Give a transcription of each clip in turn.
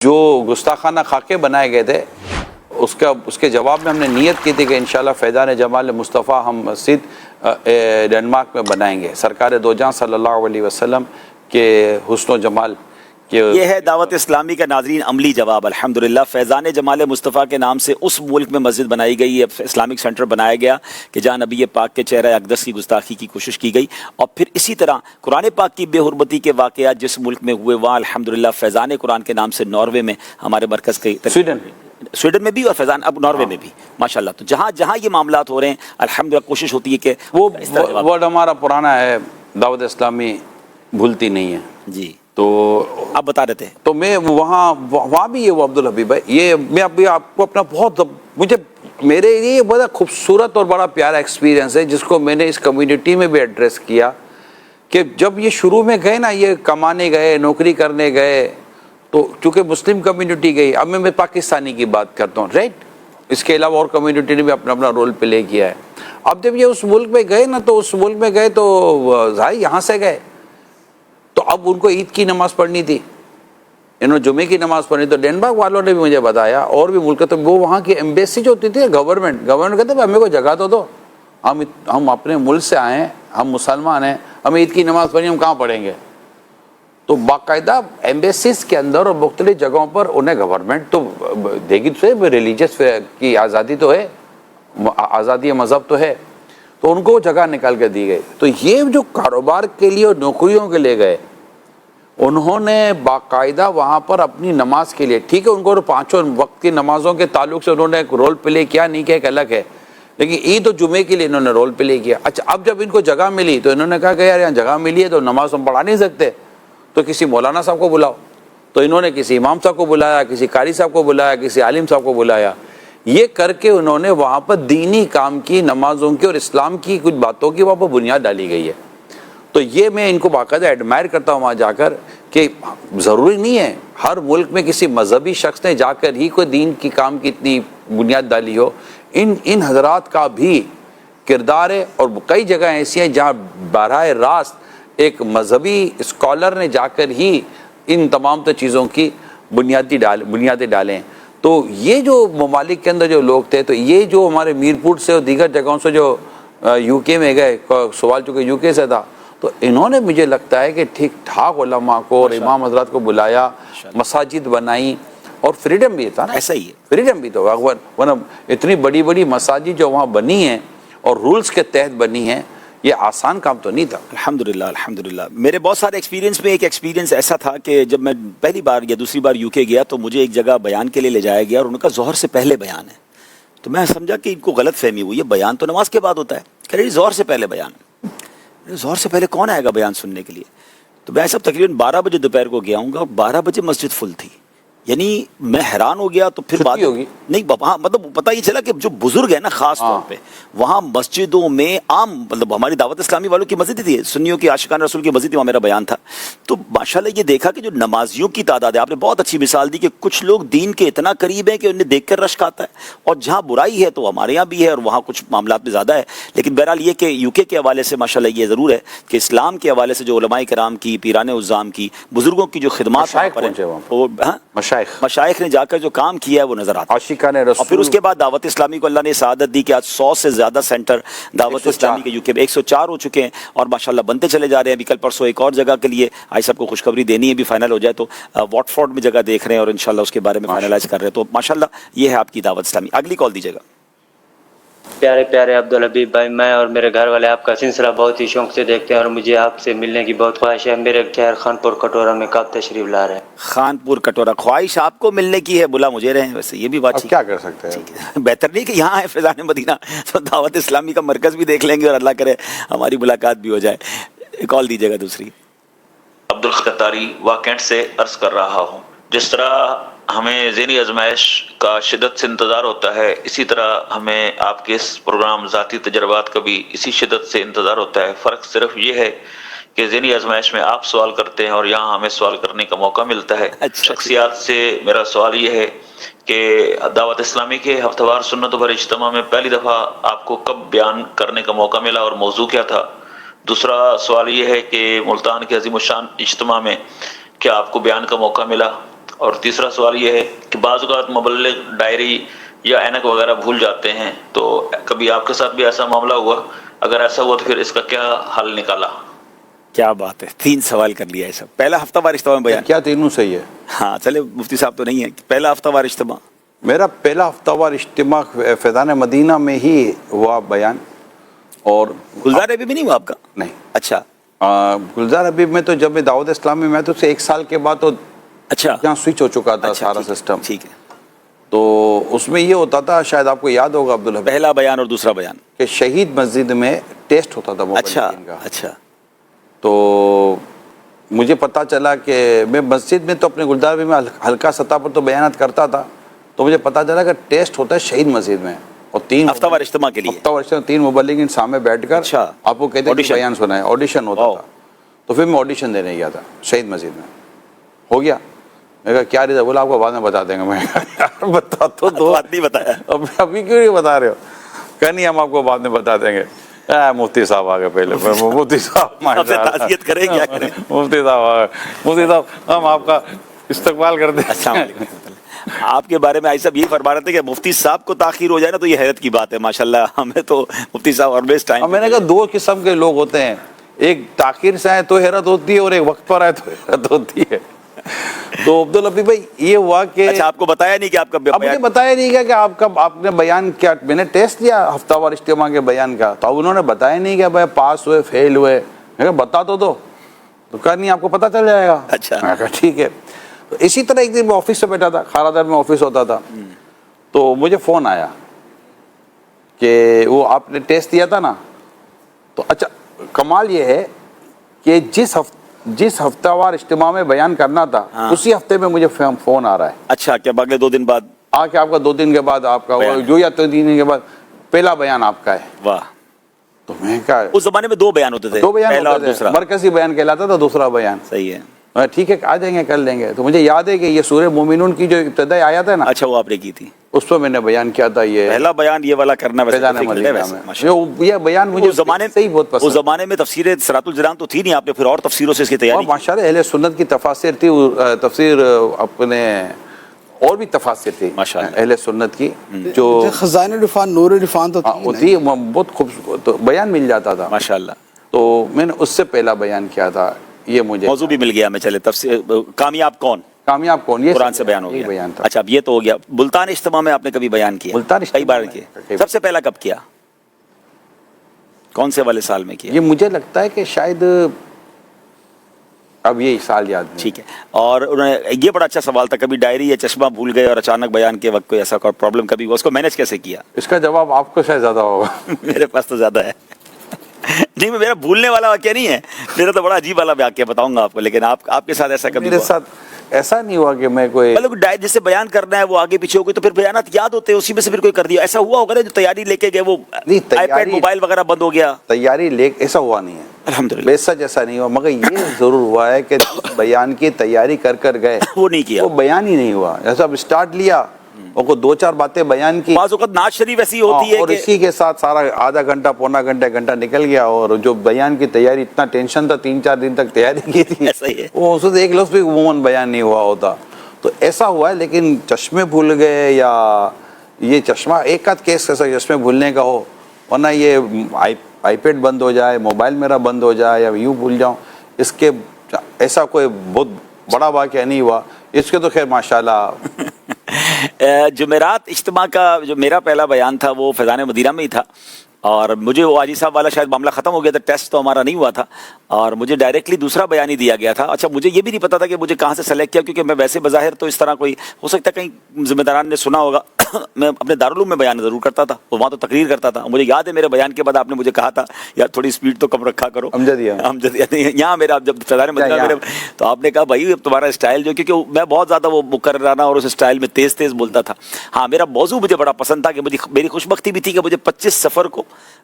جو گستاخانہ خاکے بنائے گئے تھے اس کے جواب میں ہم نے نیت کی تھی کہ انشاءاللہ فیضان جمال مصطفیٰ ہم مسجد ڈنمارک میں بنائیں گے سرکار دو جہاں صلی اللہ علیہ وسلم کے حسن و جمال کے. یہ ہے دعوت اسلامی کا ناظرین عملی جواب. الحمدللہ فیضان جمال مصطفیٰ کے نام سے اس ملک میں مسجد بنائی گئی ہے, اسلامک سینٹر بنایا گیا کہ جہاں نبی پاک کے چہرہ اقدس کی گستاخی کی کوشش کی گئی. اور پھر اسی طرح قرآن پاک کی بے حرمتی کے واقعات جس ملک میں ہوئے وہاں الحمدللہ فیضان قرآن کے نام سے ناروے میں ہمارے مرکز کے سویڈن میں بھی اور فیضان اب ناروے میں بھی ماشاءاللہ. تو جہاں جہاں یہ معاملات ہو رہے ہیں الحمدللہ کوشش ہوتی ہے کہ وہ ورڈ ہمارا پرانا ہے, دعوت اسلامی بھولتی نہیں ہے. جی تو آپ بتا رہے تھے تو میں وہاں بھی یہ وہ عبدالحبیب بھائی, یہ میں ابھی آپ کو اپنا مجھے میرے لیے بڑا خوبصورت اور بڑا پیارا ایکسپیرینس ہے جس کو میں نے اس کمیونٹی میں بھی ایڈریس کیا کہ جب یہ شروع میں گئے نا, یہ کمانے گئے, نوکری کرنے گئے, تو چونکہ مسلم کمیونٹی گئی, اب میں پاکستانی کی بات کرتا ہوں رائٹ, اس کے علاوہ اور کمیونٹی نے بھی اپنا اپنا رول پلے کیا ہے. اب جب یہ اس ملک میں گئے نا تو اس ملک میں گئے تو ظاہر یہاں سے گئے تو اب ان کو عید کی نماز پڑھنی تھی, انہوں نے جمعے کی نماز پڑھنی. تو ڈینمارک والوں نے بھی مجھے بتایا اور بھی ملک, تو وہ وہاں کی ایمبیسی جو ہوتی تھی گورنمنٹ کہتے ہیں ہمیں کوئی جگہ تو دو, ہم اپنے ملک سے آئے ہیں, ہم مسلمان ہیں, ہمیں عید کی نماز پڑھنی, ہم کہاں پڑھیں گے. تو باقاعدہ ایمبیسیز کے اندر اور مختلف جگہوں پر انہیں گورنمنٹ تو دے گی, تو ریلیجس کی آزادی تو ہے, آزادی مذہب تو ہے, تو ان کو جگہ نکال کے دی گئی. تو یہ جو کاروبار کے لیے اور نوکریوں کے لیے گئے, انہوں نے باقاعدہ وہاں پر اپنی نماز کے لیے, ٹھیک ہے ان کو پانچوں وقت کی نمازوں کے تعلق سے انہوں نے ایک رول پلے کیا, نہیں کیا ایک الگ ہے, لیکن عید و جمعے کے لیے انہوں نے رول پلے کیا. اچھا اب جب ان کو جگہ ملی تو انہوں نے کہا کہ یار یہاں جگہ ملی ہے تو نماز ہم پڑھا نہیں سکتے, تو کسی مولانا صاحب کو بلاؤ. تو انہوں نے کسی امام صاحب کو بلایا, کسی قاری صاحب کو بلایا, کسی عالم صاحب کو بلایا. یہ کر کے انہوں نے وہاں پر دینی کام کی, نمازوں کی اور اسلام کی کچھ باتوں کی وہاں پر بنیاد ڈالی گئی ہے. تو یہ میں ان کو باقاعدہ ایڈمائر کرتا ہوں وہاں جا کر کہ ضروری نہیں ہے ہر ملک میں کسی مذہبی شخص نے جا کر ہی کوئی دین کی کام کی اتنی بنیاد ڈالی ہو. ان حضرات کا بھی کردار ہے, اور کئی جگہ ایسی ہیں جہاں براہ راست ایک مذہبی اسکالر نے جا کر ہی ان تمام تو چیزوں کی بنیادیں ڈالیں. تو یہ جو ممالک کے اندر جو لوگ تھے, تو یہ جو ہمارے میرپور سے اور دیگر جگہوں سے جو یو کے میں گئے, سوال چونکہ یو کے سے تھا, تو انہوں نے مجھے لگتا ہے کہ ٹھیک ٹھاک علماء کو اور امام حضرات کو بلایا, مساجد بنائی, اور فریڈم بھی تھا نا, ایسا ہی ہے فریڈم بھی تو ورنہ اتنی بڑی بڑی مساجد جو وہاں بنی ہیں اور رولز کے تحت بنی ہیں, یہ آسان کام تو نہیں تھا. الحمدللہ الحمدللہ. میرے بہت سارے ایکسپیرینس میں ایک ایکسپیرینس ایسا تھا کہ جب میں پہلی بار یا دوسری بار یو کے گیا تو مجھے ایک جگہ بیان کے لیے لے جایا گیا, اور ان کا ظہر سے پہلے بیان ہے. تو میں سمجھا کہ ان کو غلط فہمی ہوئی ہے, بیان تو نماز کے بعد ہوتا ہے. کہہ رہے ظہر سے پہلے بیان, ظہر سے پہلے کون آئے گا بیان سننے کے لیے. تو میں سب تقریباً 12 بجے دوپہر کو گیا ہوں گا, 12 بجے مسجد فل تھی. یعنی میں حیران ہو گیا. تو پھر بات ہوگی نہیں وہاں مطلب پتہ یہ چلا کہ جو بزرگ ہیں نا خاص طور پہ وہاں مسجدوں میں عام, مطلب ہماری دعوت اسلامی والوں کی مسجد تھی, سنیوں کی عاشقان رسول کی مسجد تھی, وہاں میرا بیان تھا. تو ماشاءاللہ یہ دیکھا کہ جو نمازیوں کی تعداد ہے, آپ نے بہت اچھی مثال دی کہ کچھ لوگ دین کے اتنا قریب ہیں کہ انہیں دیکھ کر رشک آتا ہے, اور جہاں برائی ہے تو ہمارے یہاں بھی ہے اور وہاں کچھ معاملات میں زیادہ ہے. لیکن بہرحال یہ کہ یو کے حوالے سے ماشاءاللہ یہ ضرور ہے کہ اسلام کے حوالے سے جو علماء کرام کی, پیران عظام کی, بزرگوں کی جو خدمات مشائخ نے جا کر جو کام کیا ہے وہ نظر آتا ہے. اور پھر اس کے بعد دعوت اسلامی کو اللہ نے سعادت دی کہ آج 100 سے زیادہ سینٹر دعوت اسلامی کے یو کے 104 ہو چکے ہیں, اور ماشاءاللہ بنتے چلے جا رہے ہیں. ابھی کل پرسوں ایک اور جگہ کے لیے آئی صاحب کو خوشخبری دینی ہے, بھی فائنل ہو جائے تو واٹ فورڈ میں جگہ دیکھ رہے ہیں, اور انشاءاللہ اس کے بارے میں فائنلائز کر رہے ہیں. تو ماشاءاللہ یہ ہے آپ کی دعوت اسلامی. اگلی کال دیجیے گا. پیارے پیارے عبدالحبیب بھائی, میں اور میرے گھر والے آپ کا سلسلہ بہت ہی شوق سے دیکھتے ہیں, اور مجھے آپ سے ملنے کی بہت خواہش ہے. میرے شہر خانپور کٹورہ میں کب تشریف لا رہے ہیں؟ خانپور کٹورہ, خواہش آپ کو ملنے کی ہے, بلا مجھے رہے ہیں. ویسے یہ بھی بات کیا کر سکتے ہیں, بہتر نہیں کہ یہاں ہے فیضان مدینہ, تو دعوت اسلامی کا مرکز بھی دیکھ لیں گے, اور اللہ کرے ہماری ملاقات بھی ہو جائے. کال دیجیے گا دوسری. عبدالقطاری واکینٹ سے عرض کر رہا ہوں. جس طرح ہمیں ذہنی آزمائش کا شدت سے انتظار ہوتا ہے, اسی طرح ہمیں آپ کے اس پروگرام ذاتی تجربات کا بھی اسی شدت سے انتظار ہوتا ہے. فرق صرف یہ ہے کہ ذہنی آزمائش میں آپ سوال کرتے ہیں اور یہاں ہمیں سوال کرنے کا موقع ملتا ہے. شخصیات سے میرا سوال یہ ہے کہ دعوت اسلامی کے ہفتہ وار سنت بھر اجتماع میں پہلی دفعہ آپ کو کب بیان کرنے کا موقع ملا اور موضوع کیا تھا؟ دوسرا سوال یہ ہے کہ ملتان کے عظیم الشان اجتماع میں کیا آپ کو بیان کا موقع ملا؟ اور تیسرا سوال یہ ہے کہ بعض اوقات مبلغ ڈائری یا اینک وغیرہ بھول جاتے ہیں، تو کبھی آپ کے ساتھ بھی ایسا معاملہ ہوا؟ اگر ایسا ہوا تو پھر اس کا کیا حل نکالا؟ کیا بات ہے، 3 سوال کر لیا ہے سب. پہلا ہفتہ وار اجتماع میں بیان. کیا تینوں صحیح ہے؟ ہاں چلے، مفتی صاحب تو نہیں ہے. پہلا ہفتہ وار اجتماع. میرا پہلا ہفتہ وار اجتماع فیضان مدینہ میں ہی ہوا بیان. اور گلزار ابھی بھی نہیں ہوا آپ کا؟ نہیں، اچھا گلزار حبیب میں تو جب میں دعوت اسلامی میں تو سے 1 سال کے بعد تو اچھا یہاں سوئچ ہو چکا تھا اچھا، سارا ٹھیک ہے، سسٹم. ٹھیک ہے. تو اس میں یہ ہوتا تھا، شاید آپ کو یاد ہوگا عبدالحبیب، پہلا بیان اور دوسرا بیان. کہ شہید مسجد میں ٹیسٹ ہوتا تھا اچھا مبلغین کا. اچھا. تو مجھے پتا چلا کہ میں مسجد میں تو اپنے گلزار حبیب میں ہلکا سطح پر تو بیانات کرتا تھا. تو مجھے پتا چلا کہ ٹیسٹ ہوتا ہے شہید مسجد میں، اور 3 ہفتہ وار اجتماع کے لیے. ہفتہ ورشہ 3 مبلغین سامنے بیٹھ کر اچھا. آپ کو کہتے ہیں کہ آڈیشن. بیان سنائیں. آڈیشن ہوتا واو. تھا. تو پھر میں آڈیشن دینے گیا تھا شہید مسجد میں. ہو گیا. میں کہا کیا ریزا؟ بولا آپ کو بعد میں بتا دیں گے. میں کہا بتا تو دو. بات نہیں بتایا. ابھی کیوں نہیں بتا رہے ہو؟ کہ نہیں، ہم آپ کو بعد میں بتا دیں گے. مفتی صاحب آ گئے پہلے. مفتی صاحب آپ سے تعزیت کریں، کیا کریں. مفتی صاحب آ گئے. مفتی صاحب ہم آپ کا استقبال کرتے ہیں. السلام علیکم. آپ کے بارے میں آئی صاحب یہ فرما رہے تھے کہ مفتی صاحب کو تاخیر ہو جائے نا تو یہ حیرت کی بات ہے. ماشاءاللہ ہمیں تو مفتی صاحب آلویز ٹائم. میں نے کہا 2 قسم کے لوگ ہوتے ہیں، ایک تاخیر سے آئے تو حیرت ہوتی ہے، اور ایک وقت پر آئے تو حیرت ہوتی ہے. تو عبدالحبیب بھائی یہ ہوا کہ اچھا آپ کو بتایا نہیں کہ آپ کا اب مجھے بتایا نہیں گیا کہ آپ نے بیان کیا. میں نے ٹیسٹ لیا ہفتہ وار اجتماع کے بیان کا، تو انہوں نے بتایا نہیں کہ بھائی پاس ہوئے فیل ہوئے. میں کہا بتا تو کہا نہیں آپ کو پتہ چل جائے گا. اچھا. میں کہا ٹھیک ہے. تو اسی طرح ایک دن میں آفس سے بیٹھا تھا، خارادار میں آفس ہوتا تھا. تو مجھے فون آیا کہ وہ آپ نے ٹیسٹ دیا تھا نا. تو اچھا کمال یہ ہے کہ جس ہفتہ وار اجتماع میں بیان کرنا تھا اسی ہفتے میں مجھے فون آ رہا ہے. اچھا کیا اگلے 2 دن بعد آ کے آپ کا 2 دن کے بعد آپ کا جو یا 3 دن کے بعد پہلا بیان آپ کا ہے. واہ. تو میں کہا اس زمانے میں 2 بیان ہوتے تھے، 2 بیان پہلا اور ہوتے تھے. دوسرا. مرکزی بیان کہلاتا تھا، دوسرا بیان. صحیح ہے. ٹھیک ہے آ جائیں گے کر لیں گے. تو مجھے یاد ہے کہ یہ سورہ مومنون کی جو ابتدائی آیت ہے نا، اچھا وہ آپ نے کی تھی. اس پہ میں نے بیان کیا تھا. یہ پہلا بیان یہ والا کرنا ویسے فیضان فکر مدینہ ہے ویسے، میں. ماشاءاللہ. یہ بیان مجھے اس زمانے سے ہی بہت اس پسند. زمانے میں تفسیر صراط الجنان تو تھی نہیں، آپ نے پھر اور تفسیروں سے اس کی تیاری اور کی. ماشاءاللہ اہل سنت کی تفاسیر تھی، تفسیر اپنے اور بھی تفاسیر تھی ماشاءاللہ. اہل سنت کی جو خزائن العرفان، نور العرفان تو تھی ہوتی بہت خوبصورت بیان مل جاتا تھا. ماشاءاللہ. تو میں نے اس سے پہلا بیان کیا تھا. یہ مجھے موضوع بھی مل گیا. میں چلے تفسیر کامیاب کون، کامیاب کون، یہ قرآن سے بیان ہو یہ گیا. بیان تھا. اچھا اب یہ تو ہو گیا. ملتان اجتماع میں آپ نے کبھی بیان کیا؟ ملتان اجتماع کئی بار میں کیا. کئی سب سے پہلا کب کیا، کون سے والے سال میں کیا؟ یہ مجھے لگتا ہے کہ شاید اب یہ سال یاد نہیں. ٹھیک ہے. اور انہوں نے یہ بڑا اچھا سوال تھا، کبھی ڈائری یا چشمہ بھول گئے اور اچانک بیان کے وقت کوئی ایسا پرابلم کبھی ہوا، اس کو مینج کیسے کیا؟ اس کا جواب آپ کو شاید زیادہ ہوگا. میرے پاس تو زیادہ ہے. نہیں میرا بھولنے والا واقعہ نہیں ہے، میرا تو بڑا عجیب والا واقعہ بتاؤں گا آپ کو. لیکن آپ کے ساتھ ایسا کبھی میرے ہوا؟ ساتھ ایسا نہیں ہوا کہ میں کوئی مطلب جس سے بیان کرنا ہے وہ آگے پیچھے ہو گئی تو پھر بیانات یاد ہوتے ہیں، اسی میں سے پھر کوئی کر دیا. ایسا ہوا ہوگا نا جو تیاری لے کے گئے وہ آئی پیڈ موبائل وغیرہ بند ہو گیا؟ تیاری ایسا ہوا نہیں ہے الحمدللہ. بے سچ ایسا نہیں ہوا. مگر یہ ضرور ہوا ہے کہ بیان کی تیاری کر گئے وہ نہیں کیا. وہ بیان ہی نہیں ہوا. ایسا اب اسٹارٹ لیا اور کو 2-4 باتیں بیان کی، بعض اوقات نعت شریف ایسی ہوتی ہے اور کہ اسی کے ساتھ سارا آدھا گھنٹہ پونا گھنٹہ نکل گیا. اور جو بیان کی تیاری اتنا ٹینشن تھا، 3-4 دن تک تیاری کی تھی، ایسا ہی ہے. وہ اس وقت ایک لفظ بھی عموماً بیان نہیں ہوا ہوتا. تو ایسا ہوا ہے. لیکن چشمے بھول گئے یا یہ چشمہ ایک آدھ کیس ایسا چشمے بھولنے کا ہو، ورنہ یہ آئی پیڈ بند ہو جائے، موبائل میرا بند ہو جائے یا یوں بھول جاؤں، اس کے ایسا کوئی بہت بڑا واقعہ نہیں ہوا. اس کے تو خیر ماشاءاللہ. جمعرات اجتماع کا جو میرا پہلا بیان تھا وہ فیضان مدینہ میں ہی تھا، اور مجھے وہ حاجی صاحب والا شاید معاملہ ختم ہو گیا تھا، ٹیسٹ تو ہمارا نہیں ہوا تھا، اور مجھے ڈائریکٹلی دوسرا بیان ہی دیا گیا تھا. اچھا مجھے یہ بھی نہیں پتا تھا کہ مجھے کہاں سے سلیکٹ کیا، کیونکہ میں ویسے بظاہر تو اس طرح کوئی ہو سکتا ہے کہیں ذمہ داران نے سنا ہوگا میں اپنے دارالعلوم میں بیان ضرور کرتا تھا، وہاں تو تقریر کرتا تھا. مجھے یاد ہے میرے بیان کے بعد آپ نے مجھے کہا تھا یار تھوڑی اسپیڈ تو کم رکھا کرو. امجدیہ یہاں میرا جب فیضان مدینہ میرے تو آپ نے کہا بھائی اب تمہارا اسٹائل جو، کیونکہ میں بہت زیادہ وہ مکررانہ اور اس اسٹائل میں تیز بولتا تھا. ہاں میرا موضوع مجھے بڑا پسند تھا کہ میری خوش بختی بھی تھی کہ مجھے 25 سفر کو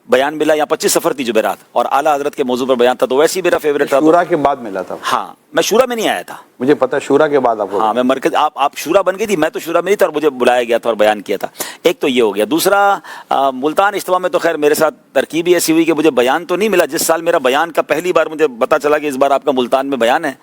بیان ملا، یا 25 سفر تھی جمعرات، اور اعلیٰ حضرت کے موضوع پر بیان تھا، تو ویسے ہی میرا فیوریٹ تھا. شورا کے بعد ملا تھا. ہاں میں شورا میں نہیں آیا تھا، مجھے پتا شورا کے بعد آپ کو. ہاں میں مرکز آپ شورا بن گئی تھی، میں تو شورا میں نہیں تھا اور مجھے بلایا گیا تھا اور بیان کیا تھا. ایک تو یہ ہو گیا. دوسرا ملتان اجتماع میں تو خیر میرے ساتھ ترکیب ہی ایسی ہوئی کہ مجھے بیان تو نہیں ملا. جس سال میرا بیان کا پہلی بار مجھے پتا چلا کہ اس بار آپ کا ملتان میں بیان ہے،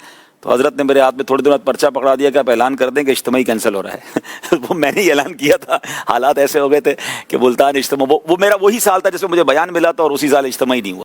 تو حضرت نے میرے ہاتھ میں تھوڑے دن بعد پرچہ پکڑا دیا کہ آپ اعلان کر دیں کہ اجتماعی کینسل ہو رہا ہے. وہ میں نے ہی اعلان کیا تھا, حالات ایسے ہو گئے تھے کہ ملتان اجتماع, وہ میرا وہی سال تھا جس میں مجھے بیان ملا تھا, اور اسی سال اجتماعی نہیں ہوا.